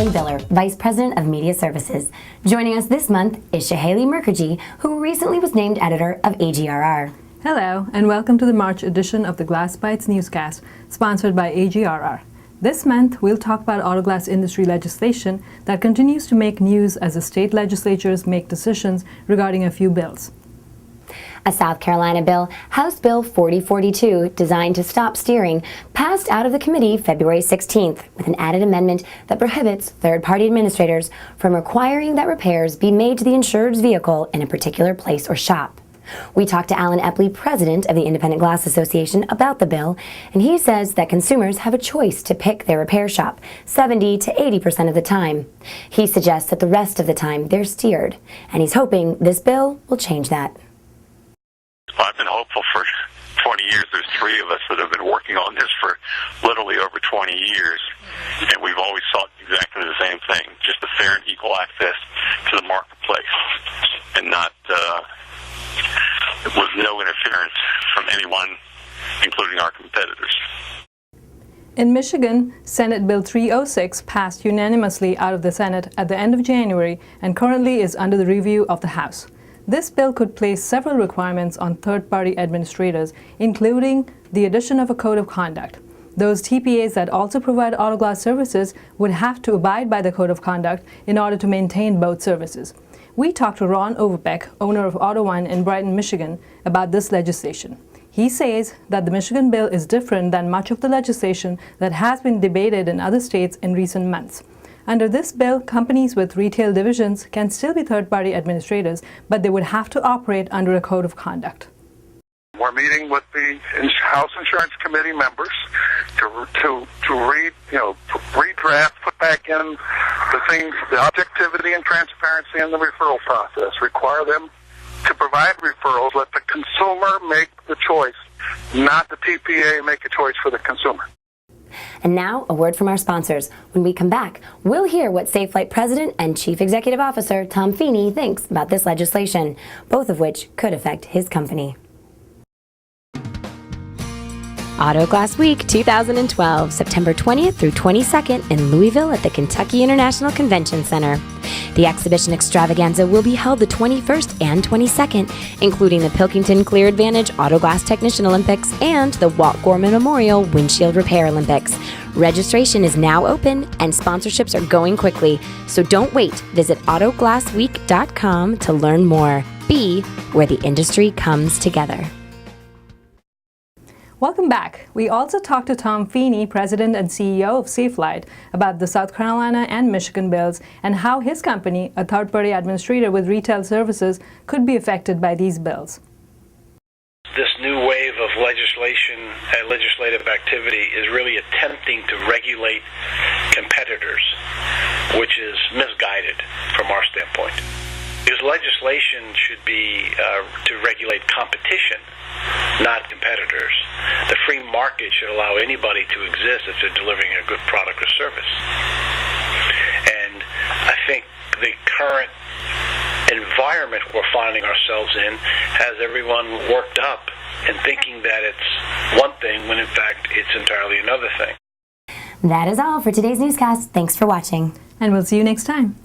Allie Biller, Vice President of Media Services. Joining us this month is Shahaley Mukherjee, who recently was named editor of AGRR. Hello, and welcome to the March edition of the Glass Bites Newscast, sponsored by AGRR. This month, we'll talk about auto glass industry legislation that continues to make news as the state legislatures make decisions regarding a few bills. A South Carolina bill, House Bill 4042, designed to stop steering, passed out of the committee February 16th with an added amendment that prohibits third-party administrators from requiring that repairs be made to the insured's vehicle in a particular place or shop. We talked to Alan Epley, president of the Independent Glass Association, about the bill, and he says that consumers have a choice to pick their repair shop 70 to 80% of the time. He suggests that the rest of the time they're steered, and he's hoping this bill will change that. I've been hopeful for 20 years. There's three of us that have been working on this for literally over 20 years, and we've always sought exactly the same thing, just a fair and equal access to the marketplace, and not with no interference from anyone, including our competitors. In Michigan, Senate Bill 306 passed unanimously out of the Senate at the end of January and currently is under the review of the House. This bill could place several requirements on third-party administrators, including the addition of a code of conduct. Those TPAs that also provide auto glass services would have to abide by the code of conduct in order to maintain both services. We talked to Ron Overbeck, owner of Auto One in Brighton, Michigan, about this legislation. He says that the Michigan bill is different than much of the legislation that has been debated in other states in recent months. Under this bill, companies with retail divisions can still be third-party administrators, but they would have to operate under a code of conduct. We're meeting with the House Insurance Committee members to redraft, put back in the things, the objectivity and transparency in the referral process. Require them to provide referrals. Let the consumer make the choice, not the TPA make a choice for the consumer. And now, a word from our sponsors. When we come back, we'll hear what Safe Flight President and Chief Executive Officer Tom Feeney thinks about this legislation, both of which could affect his company. Auto Glass Week 2012, September 20th through 22nd in Louisville at the Kentucky International Convention Center. The exhibition extravaganza will be held the 21st and 22nd, including the Pilkington Clear Advantage Auto Glass Technician Olympics and the Walt Gorman Memorial Windshield Repair Olympics. Registration is now open and sponsorships are going quickly, so don't wait. Visit autoglassweek.com to learn more. Be where the industry comes together. Welcome back. We also talked to Tom Feeney, President and CEO of SafeLight, about the South Carolina and Michigan bills and how his company, a third-party administrator with retail services, could be affected by these bills. This new wave of legislation and legislative activity is really attempting to regulate competitors, which is misguided from our standpoint. Because legislation should be to regulate competition, not competitors. The free market should allow anybody to exist if they're delivering a good product or service. And I think the current environment we're finding ourselves in has everyone worked up and thinking that it's one thing when in fact it's entirely another thing. That is all for today's newscast. Thanks for watching. And we'll see you next time.